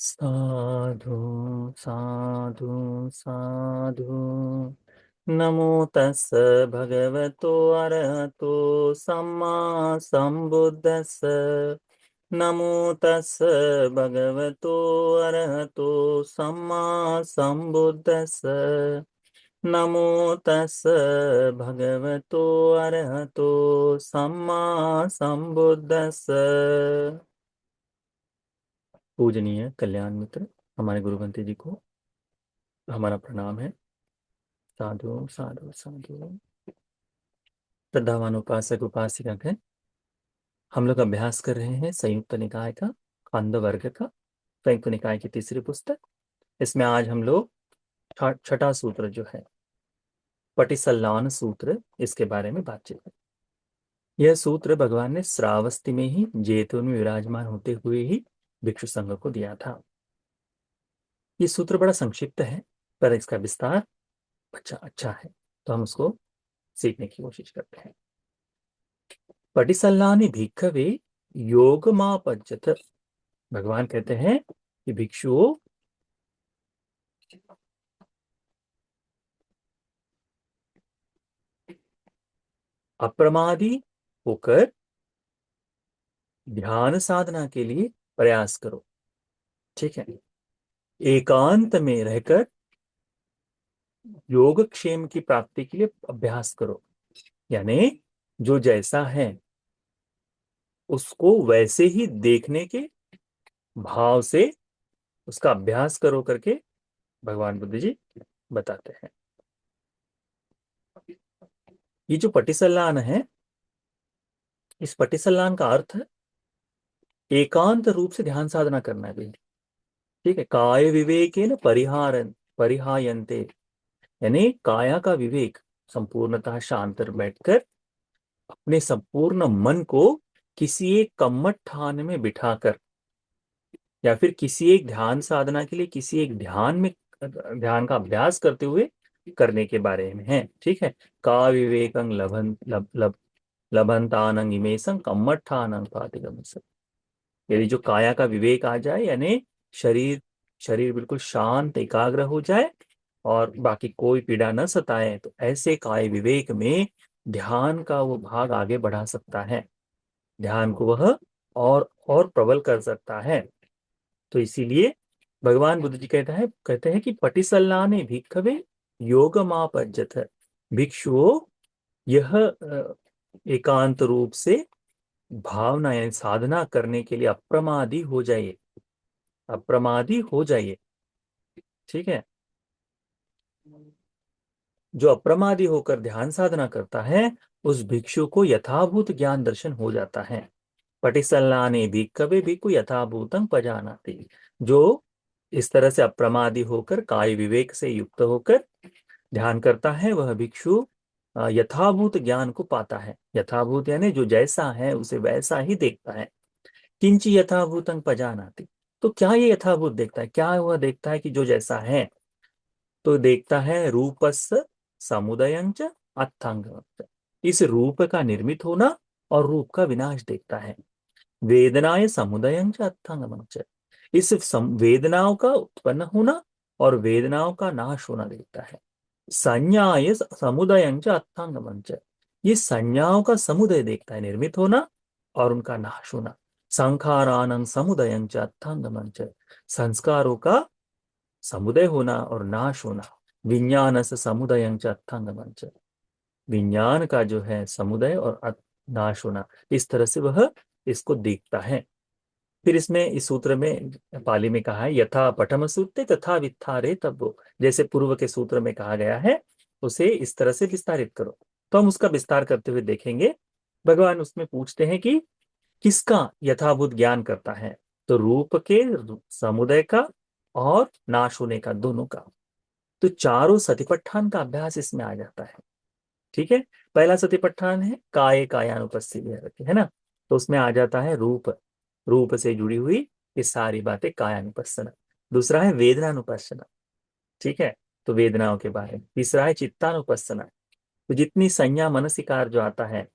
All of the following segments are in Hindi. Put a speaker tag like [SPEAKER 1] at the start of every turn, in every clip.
[SPEAKER 1] साधु साधु साधु। नमो तस् भगवतो अरहतो सम्मा संबुद्धस्स। नमो तस् भगवतो अरहतो सम्मा संबुद्धस्स। नमो तस् भगवतो अरहतो सम्मा संबुद्धस्स। पूजनीय कल्याण मित्र हमारे गुरुवंती जी को हमारा प्रणाम है। साधु साधु साधु। श्रद्धावान उपासक उपासिका है, हम लोग अभ्यास कर रहे हैं संयुक्त निकाय का खंड वर्ग का, संयुक्त निकाय की तीसरी पुस्तक। इसमें आज हम लोग छठा सूत्र जो है पटिसल्लान सूत्र, इसके बारे में बातचीत करें। यह सूत्र भगवान ने श्रावस्ती में ही जैतून में विराजमान होते हुए ही भिक्षु संघ को दिया था। ये सूत्र बड़ा संक्षिप्त है, पर इसका विस्तार अच्छा है, तो हम उसको सीखने की कोशिश करते हैं। पटिसल्लानि भिक्खवे योगमापज्जत। भगवान कहते हैं कि भिक्षुओं अप्रमादी होकर ध्यान साधना के लिए प्रयास करो। ठीक है, एकांत में रहकर योगक्षेम की प्राप्ति के लिए अभ्यास करो। यानी जो जैसा है उसको वैसे ही देखने के भाव से उसका अभ्यास करो करके भगवान बुद्ध जी बताते हैं। ये जो पटिसल्लान है, इस पटिसल्लान का अर्थ है एकांत रूप से ध्यान साधना करना भी। ठीक है, काय विवेकेन परिहायन्ते। यानी काया का विवेक संपूर्णतः शांत बैठकर अपने संपूर्ण मन को किसी एक कम्मठ ठान में बिठाकर या फिर किसी एक ध्यान साधना के लिए किसी एक ध्यान में ध्यान का अभ्यास करते हुए करने के बारे में है। ठीक है, का विवेकं लभंतानं इमेसं कम्मठानं पातिगमसं। यदि जो काया का विवेक आ जाए, यानी शरीर शरीर बिल्कुल शांत एकाग्र हो जाए और बाकी कोई पीड़ा न सताए, तो ऐसे काय विवेक में ध्यान का वो भाग आगे बढ़ा सकता है, ध्यान को वह और प्रबल कर सकता है। तो इसीलिए भगवान बुद्ध जी कहते हैं कि पटिसल्लाने भिक्खवे योगमापज्जथ। भिक्षुओं, यह एकांत रूप से भावना यानी साधना करने के लिए अप्रमादी हो जाइए, अप्रमादी हो जाइए। ठीक है, जो अप्रमादी होकर ध्यान साधना करता है उस भिक्षु को यथाभूत ज्ञान दर्शन हो जाता है। पटिसल्लाने भिक्खवे भिक्खु यथाभूतं पजानाति। जो इस तरह से अप्रमादी होकर काय विवेक से युक्त होकर ध्यान करता है, वह भिक्षु यथाभूत ज्ञान को पाता है। यथाभूत यानी जो जैसा है उसे वैसा ही देखता है। किंची यथाभूतं पजानाति। तो क्या ये यथाभूत देखता है? क्या वह देखता है कि जो जैसा है? तो देखता है रूपस्य समुदयं च अर्थांगं च। इस रूप का निर्मित होना और रूप का विनाश देखता है। वेदनाय समुदयं च अर्थांगं च। इस वेदनाओं का उत्पन्न होना और वेदनाओं का नाश होना देखता है। संज्ञाय समुदयं च अर्थांगं च। ये संज्ञाओं का समुदय देखता है, निर्मित होना और उनका नाश होना। संखारानं समुदयं च अर्थांगं च। संस्कारों का समुदय होना और नाश होना। विज्ञान से समुदयं च अर्थांगं च। विज्ञान का जो है समुदय और नाश होना, इस तरह से वह इसको देखता है। फिर इसमें इस सूत्र में पाली में कहा है यथा पठम सूत्रे तथा वित्थारे तब्बो। जैसे पूर्व के सूत्र में कहा गया है उसे इस तरह से विस्तारित करो। तो हम उसका विस्तार करते हुए देखेंगे। भगवान उसमें पूछते हैं कि किसका यथाभूत ज्ञान करता है? तो रूप के समुदय का और नाश होने का, दोनों का। तो चारों सतिपट्ठान का अभ्यास इसमें आ जाता है। ठीक है, पहला सतिपट्ठान है काय कायानुपस्थिति, है ना। तो उसमें आ जाता है रूप, रूप से जुड़ी हुई ये सारी बातें कायानुपස්සना। दूसरा है वेदनानुपස්සना। ठीक है, तो वेदनाओं के बारे में। तीसरा है चित्तानुपස්සना। तो जितनी संज्ञा मनसिकार जो आता है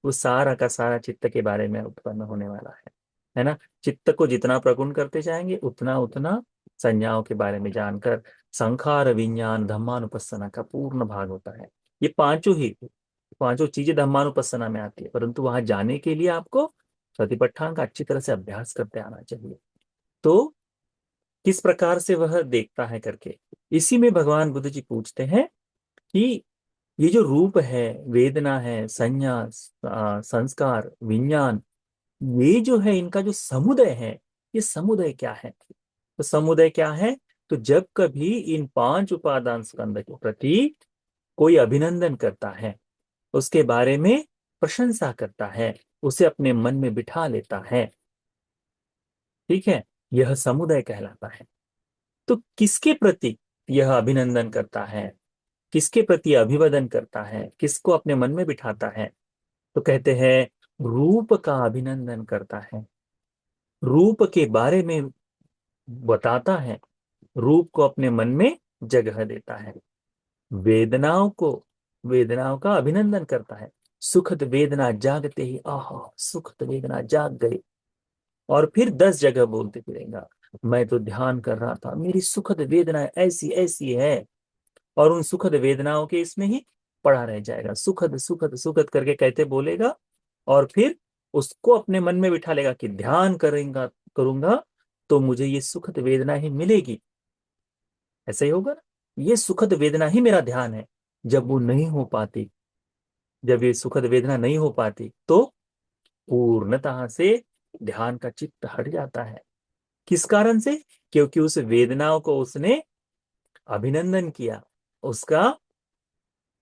[SPEAKER 1] वो सारा का सारा चित्त के बारे में उत्पन्न होने वाला है है ना। चित्त को जितना प्रगुण करते जाएंगे उतना उतना संज्ञाओं के बारे में जानकर संखार विज्ञान धम्मानुपස්සना का पूर्ण भाग होता है। ये पांचों चीजें धम्मानुपස්සना में आती है, परंतु वहां जाने के लिए आपको सतिपट्ठान का अच्छी तरह से अभ्यास करते आना चाहिए। तो किस प्रकार से वह देखता है करके, इसी में भगवान बुद्ध जी पूछते हैं कि ये जो रूप है, वेदना है, संज्ञा, संस्कार, विज्ञान, ये जो है इनका जो समुदय है, ये समुदय क्या है। तो समुदय क्या है, तो जब कभी इन पांच उपादान स्कंद के प्रति कोई अभिनंदन करता है, उसके बारे में प्रशंसा करता है, उसे अपने मन में बिठा लेता है, ठीक है, यह समुदय कहलाता है। तो किसके प्रति यह अभिनंदन करता है, किसके प्रति अभिवादन करता है, किसको अपने मन में बिठाता है, तो कहते हैं रूप का अभिनंदन करता है, रूप के बारे में बताता है, रूप को अपने मन में जगह देता है, वेदनाओं को, वेदनाओं का अभिनंदन करता है। सुखद वेदना जागते ही आहा सुखद वेदना जाग गई, और फिर 10 जगह बोलते फिरेगा मैं तो ध्यान कर रहा था, मेरी सुखद वेदना ऐसी ऐसी है, और उन सुखद वेदनाओं के इसमें ही पड़ा रह जाएगा, सुखद सुखद सुखद करके कहते बोलेगा, और फिर उसको अपने मन में बिठा लेगा कि ध्यान करेंगा, करूंगा तो मुझे ये सुखद वेदना ही मिलेगी। ऐसा ही होगा ना, ये सुखद वेदना ही मेरा ध्यान है। जब वो नहीं हो पाती, जब ये सुखद वेदना नहीं हो पाती, तो पूर्णतः से ध्यान का चित्त हट जाता है। किस कारण से, क्योंकि उस वेदनाओं को उसने अभिनंदन किया, उसका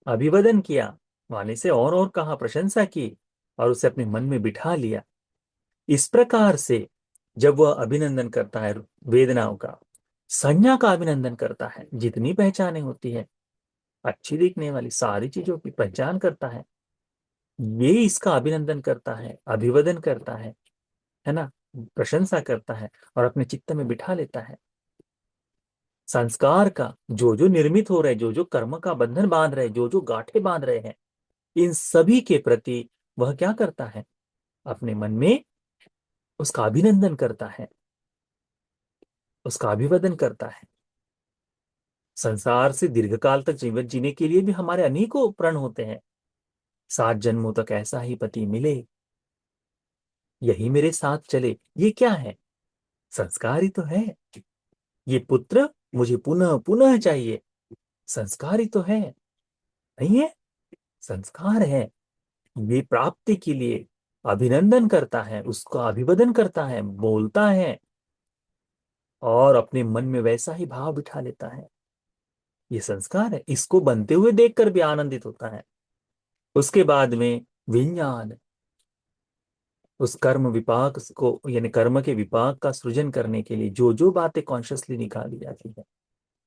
[SPEAKER 1] अभिवादन किया, वाणी से और कहा, प्रशंसा की, और उसे अपने मन में बिठा लिया। इस प्रकार से जब वह अभिनंदन करता है वेदनाओं का, संज्ञा का अभिनंदन करता है, जितनी पहचाने होती है अच्छी दिखने वाली सारी चीजों की पहचान करता है, ये इसका अभिनंदन करता है, अभिवादन करता है ना, प्रशंसा करता है, और अपने चित्त में बिठा लेता है। संस्कार का जो जो निर्मित हो रहे, जो जो कर्म का बंधन बांध रहे, जो जो गांठें बांध रहे हैं, इन सभी के प्रति वह क्या करता है, अपने मन में उसका अभिनंदन करता है, उसका अभिवादन करता है। संसार से दीर्घकाल तक जीवन जीने के लिए भी हमारे अनेकों प्रण होते हैं, 7 जन्मों तक ऐसा ही पति मिले, यही मेरे साथ चले, ये क्या है, संस्कार ही तो है। ये पुत्र मुझे पुनः पुनः चाहिए, संस्कार ही तो है, नहीं है, संस्कार है। ये प्राप्ति के लिए अभिनंदन करता है, उसका अभिवादन करता है, बोलता है, और अपने मन में वैसा ही भाव बिठा लेता है। ये संस्कार है, इसको बनते हुए देखकर भी आनंदित होता है। उसके बाद में विज्ञान, उस कर्म विपाक को, यानी कर्म के विपाक का सृजन करने के लिए जो जो बातें कॉन्शियसली निकाली जाती है,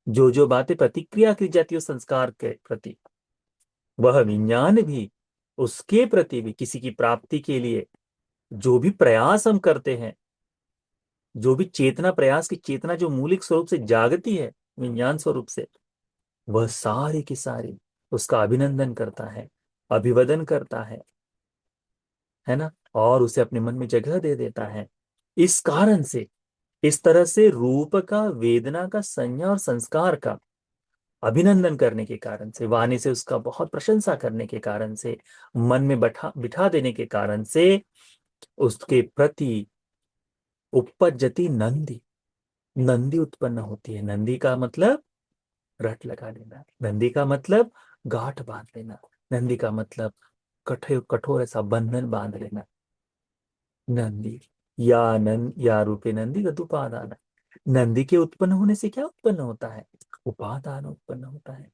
[SPEAKER 1] जो जो बातें प्रतिक्रिया की जाती है उस संस्कार के प्रति, वह विज्ञान भी उसके प्रति भी, किसी की प्राप्ति के लिए जो भी प्रयास हम करते हैं, जो भी चेतना, प्रयास की चेतना जो मूलिक स्वरूप से जागती है विज्ञान स्वरूप से, वह सारी की सारी उसका अभिनंदन करता है, अभिवादन करता है ना, और उसे अपने मन में जगह दे देता है। इस कारण से, इस तरह से रूप का, वेदना का, संज्ञा और संस्कार का अभिनंदन करने के कारण से, वाणी से उसका बहुत प्रशंसा करने के कारण से, मन में बैठा बिठा देने के कारण से, उसके प्रति उपपज्जति नंदी, नंदी उत्पन्न होती है। नंदी का मतलब रट लगा लेना, नंदी का मतलब गांठ बांध लेना, नंदी का मतलब कठोर कठोर ऐसा बंधन बांध लेना। नंदी या नंद या रूपे नंदी तदुपादान, नंदी के उत्पन्न होने से क्या उत्पन्न होता है, उपादान उत्पन्न होता है।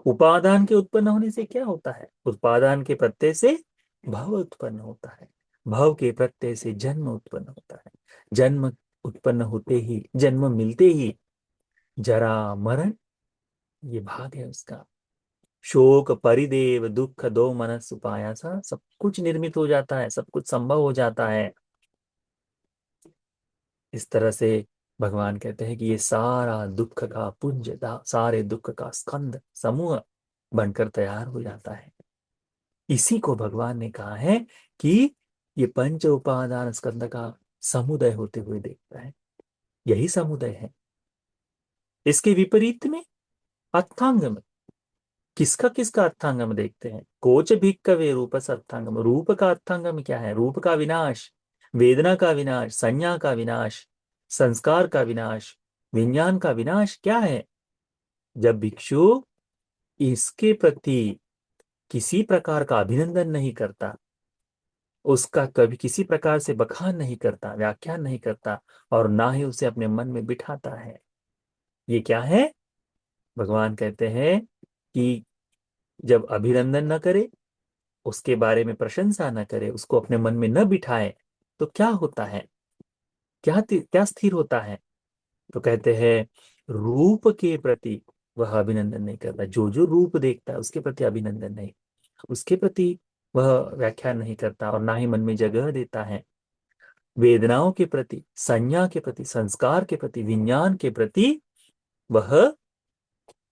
[SPEAKER 1] उपादान के उत्पन्न होने से क्या होता है, उपादान के प्रत्यय से भव उत्पन्न होता है, भव के प्रत्यय से जन्म उत्पन्न होता है, जन्म उत्पन्न होते ही, जन्म मिलते ही जरा मरण, ये भाग है उसका। शोक परिदेव दुख दो मनस उपायासा, सब कुछ निर्मित हो जाता है, सब कुछ संभव हो जाता है। इस तरह से भगवान कहते हैं कि ये सारा दुख का पुंज, सारे दुख का स्कंद समूह बनकर तैयार हो जाता है। इसी को भगवान ने कहा है कि ये पंच उपादान स्कंद का समुदय होते हुए देखता है। यही समुदय है। इसके विपरीत में अर्थांगम, किसका किसका अर्थांगम देखते हैं। कोच भिक्खवे रूप अर्थांगम, रूप का अर्थांगम क्या है। रूप का विनाश, वेदना का विनाश, संज्ञा का विनाश, संस्कार का विनाश, विज्ञान का विनाश क्या है। जब भिक्षु इसके प्रति किसी प्रकार का अभिनंदन नहीं करता, उसका कभी किसी प्रकार से बखान नहीं करता, व्याख्यान नहीं करता, और ना ही उसे अपने मन में बिठाता है, ये क्या है। भगवान कहते हैं कि जब अभिनंदन न करे, उसके बारे में प्रशंसा न करे, उसको अपने मन में न बिठाए, तो क्या होता है, क्या स्थिर होता है। तो कहते हैं रूप के प्रति वह अभिनंदन नहीं करता। जो जो रूप देखता है उसके प्रति अभिनंदन नहीं, उसके प्रति वह व्याख्यान नहीं करता, और ना ही मन में जगह देता है। वेदनाओं के प्रति, संज्ञा के प्रति, संस्कार के प्रति, विज्ञान के प्रति वह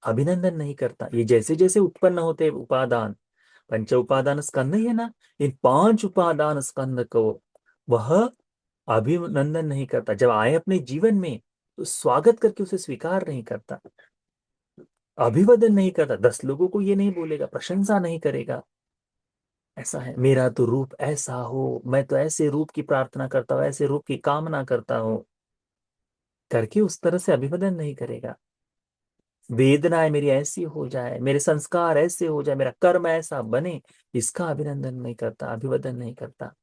[SPEAKER 1] अभिनंदन नहीं करता। ये जैसे जैसे उत्पन्न होते हैं उपादान, पंच उपादान स्कंद ही है ना, इन पांच उपादान स्कंद को वह अभिनंदन नहीं करता। जब आए अपने जीवन में तो स्वागत करके उसे स्वीकार नहीं करता, अभिवादन नहीं करता, 10 लोगों को ये नहीं बोलेगा, प्रशंसा नहीं करेगा। ऐसा है, मेरा तो रूप ऐसा हो, मैं तो ऐसे रूप की प्रार्थना करता हूँ, ऐसे रूप की कामना करता हूँ, करके उस तरह से अभिवादन नहीं करेगा। वेदनाएं मेरी ऐसी हो जाए, मेरे संस्कार ऐसे हो जाए, मेरा कर्म ऐसा बने, इसका अभिनंदन नहीं करता, अभिवादन नहीं करता,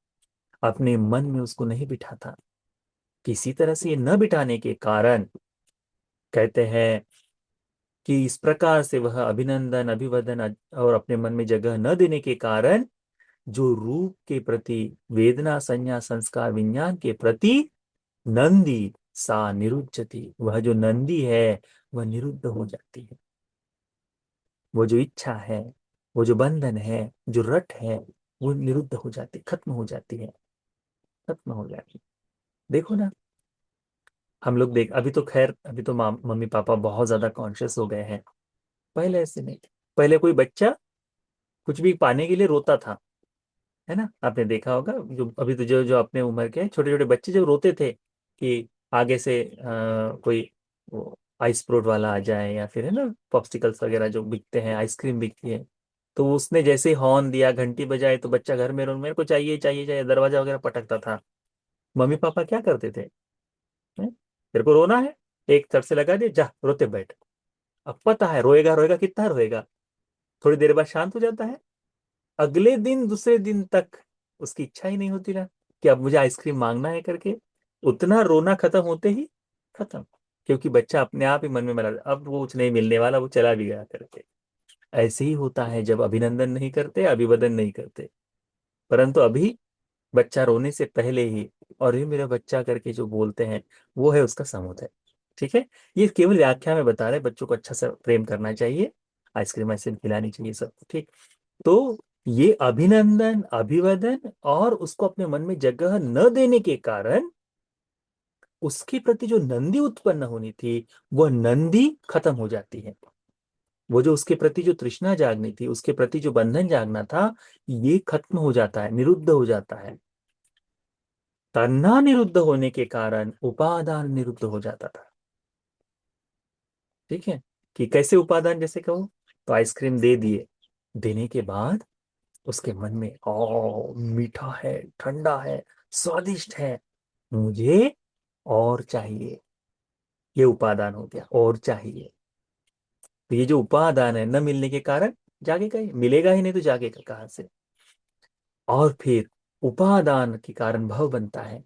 [SPEAKER 1] अपने मन में उसको नहीं बिठाता। किसी तरह से ये न बिठाने के कारण कहते हैं कि इस प्रकार से वह अभिनंदन, अभिवादन और अपने मन में जगह न देने के कारण जो रूप के प्रति, वेदना, संज्ञा, संस्कार, विज्ञान के प्रति नंदी सा निरुच्यति, वह जो नंदी है वह निरुद्ध हो जाती है। वो जो इच्छा है, वो जो बंधन है, जो रट है, वो निरुद्ध हो जाती, खत्म हो जाती है, खत्म हो जाती है। देखो ना, हम लोग देख, अभी तो खैर, अभी तो मम्मी पापा बहुत ज्यादा कॉन्शियस हो गए हैं, पहले ऐसे नहीं थे। पहले कोई बच्चा कुछ भी पाने के लिए रोता था, है ना, आपने देखा होगा। जो अभी तो जो जो अपने उम्र के छोटे छोटे बच्चे जो रोते थे कि आगे से कोई वो आइस फ्रूट वाला आ जाए, या फिर है ना पॉप्सिकल्स वगैरह जो बिकते हैं, आइसक्रीम बिकती है, तो उसने जैसे ही हॉर्न दिया, घंटी बजाई, तो बच्चा घर में रो, मेरे को चाहिए चाहिए चाहिए, दरवाजा वगैरह पटकता था। मम्मी पापा क्या करते थे, हैं? तेरे को रोना है, एक तरफ से लगा दिया, जा रोते बैठ। अब पता है रोएगा रोएगा, कितना रोएगा, थोड़ी देर बाद शांत हो जाता है। अगले दिन, दूसरे दिन तक उसकी इच्छा ही नहीं होती ना कि अब मुझे आइसक्रीम मांगना है करके। उतना रोना खत्म होते ही खत्म, क्योंकि बच्चा अपने आप ही मन में मरा, अब वो कुछ नहीं मिलने वाला, वो चला भी गया करके। ऐसे ही होता है जब अभिनंदन नहीं करते, अभिवादन नहीं करते। परंतु अभी बच्चा रोने से पहले ही और ये मेरा बच्चा करके जो बोलते हैं, वो है उसका समुदाय। ठीक है, ये केवल व्याख्या में बता रहे, बच्चों को अच्छा से प्रेम करना चाहिए, आइसक्रीम आइसक्रीम खिलानी चाहिए, सब ठीक। तो ये अभिनंदन, अभिवादन और उसको अपने मन में जगह न देने के कारण उसके प्रति जो नंदी उत्पन्न होनी थी, वह नंदी खत्म हो जाती है। वो जो उसके प्रति जो तृष्णा जागनी थी, उसके प्रति जो बंधन जागना था, ये खत्म हो जाता है, निरुद्ध हो जाता है। तन्ना निरुद्ध होने के कारण उपादान निरुद्ध हो जाता था। ठीक है, कि कैसे उपादान, जैसे कहूं तो आइसक्रीम दे दिए, देने के बाद उसके मन में ओ मीठा है, ठंडा है, स्वादिष्ट है, मुझे और चाहिए, ये उपादान हो गया, और चाहिए। तो ये जो उपादान है, न मिलने के कारण जागेगा ही, मिलेगा ही नहीं तो जागेगा कहाँ से। और फिर उपादान के कारण भव बनता है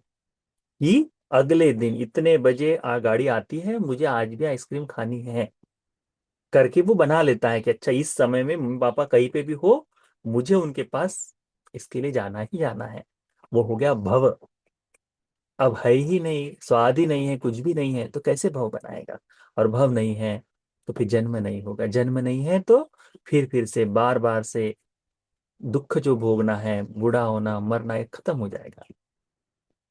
[SPEAKER 1] कि अगले दिन इतने बजे गाड़ी आती है, मुझे आज भी आइसक्रीम खानी है, करके वो बना लेता है कि अच्छा इस समय में मम्मी पापा कहीं पे भी हो, मुझे उनके पास इसके लिए जाना ही जाना है। वो हो गया भव। अब है ही नहीं, स्वाद ही नहीं है, कुछ भी नहीं है, तो कैसे भव बनाएगा। और भव नहीं है तो फिर जन्म नहीं होगा, जन्म नहीं है तो फिर से बार बार से दुख जो भोगना है, बूढ़ा होना, मरना, ये खत्म हो जाएगा,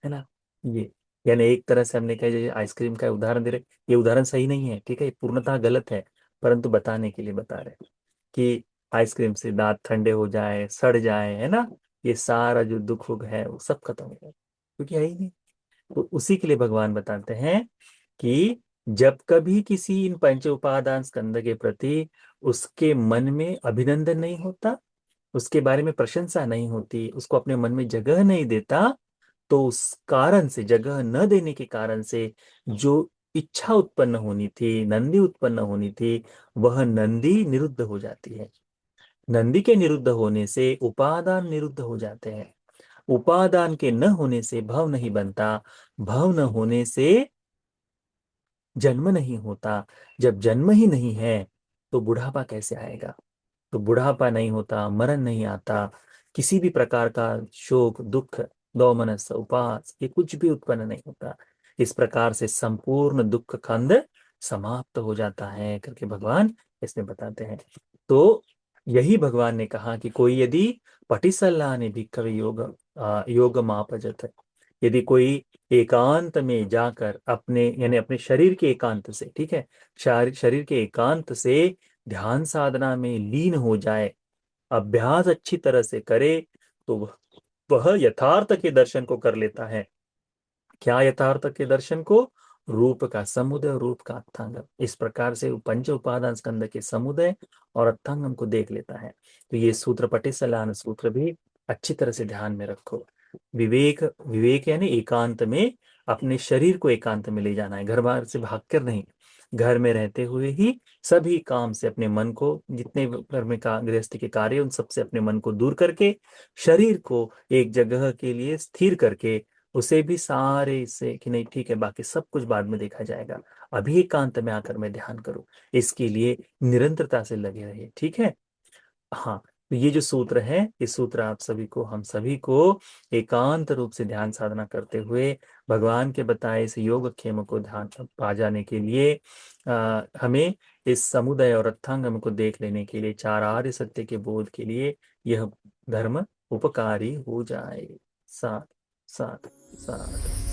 [SPEAKER 1] है ना। ये यानी एक तरह से हमने कहा, जैसे आइसक्रीम का उदाहरण दे रहे, ये उदाहरण सही नहीं है, ठीक है, ये पूर्णतः गलत है, परंतु बताने के लिए बता रहे हैं कि आइसक्रीम से दांत ठंडे हो जाए, सड़ जाए, है ना, ये सारा जो दुख वुख है वो सब खत्म हो जाए, क्योंकि है ही नहीं। तो उसी के लिए भगवान बताते हैं कि जब कभी किसी इन पंच उपादान स्कंद के प्रति उसके मन में अभिनंदन नहीं होता, उसके बारे में प्रशंसा नहीं होती, उसको अपने मन में जगह नहीं देता, तो उस कारण से, जगह न देने के कारण से जो इच्छा उत्पन्न होनी थी, नंदी उत्पन्न होनी थी, वह नंदी निरुद्ध हो जाती है। नंदी के निरुद्ध होने से उपादान निरुद्ध हो जाते हैं। उपादान के न होने से भव नहीं बनता, भव न होने से जन्म नहीं होता। जब जन्म ही नहीं है तो बुढ़ापा कैसे आएगा? तो बुढ़ापा नहीं होता, मरण नहीं आता, किसी भी प्रकार का शोक दुख दौमनस उपास ये कुछ भी उत्पन्न नहीं होता। इस प्रकार से संपूर्ण दुख खंड समाप्त हो जाता है करके भगवान इसमें बताते हैं। तो यही भगवान ने कहा कि कोई यदि पटिसल्ला ने भिक्खवे योग मापजत, यदि कोई एकांत में जाकर अपने यानी अपने शरीर के एकांत से, ठीक है, शरीर के एकांत से ध्यान साधना में लीन हो जाए, अभ्यास अच्छी तरह से करे, तो वह यथार्थ के दर्शन को कर लेता है। क्या यथार्थ के दर्शन को? रूप का समुदय और रूप का अर्थांगम। इस प्रकार से वो पंच उपादान स्कंद के समुदय और अर्थांगम को देख लेता है। तो ये सूत्र पटिसलान सूत्र भी अच्छी तरह से ध्यान में रखो। विवेक, विवेक यानी एकांत में अपने शरीर को एकांत में ले जाना है, घर बाहर से भागकर नहीं। घर में रहते हुए ही सभी काम से अपने मन को, जितने घर में का गृहस्थी के कार्य उन सबसे अपने मन को दूर करके शरीर को एक जगह के लिए स्थिर करके उसे भी सारे से कि नहीं ठीक है बाकी सब कुछ बाद में देखा जाएगा, अभी एकांत में आकर मैं ध्यान करूं, इसके लिए निरंतरता से लगे रहिए। ठीक है। हाँ, तो ये जो सूत्र है, इस सूत्र आप सभी को, हम सभी को एकांत रूप से ध्यान साधना करते हुए भगवान के बताए इस योग क्षेम को ध्यान पा जाने के लिए हमें इस समुदय और अर्थांगम को देख लेने के लिए, चार आर्य सत्य के बोध के लिए यह धर्म उपकारी हो जाए। साथ साथ साथ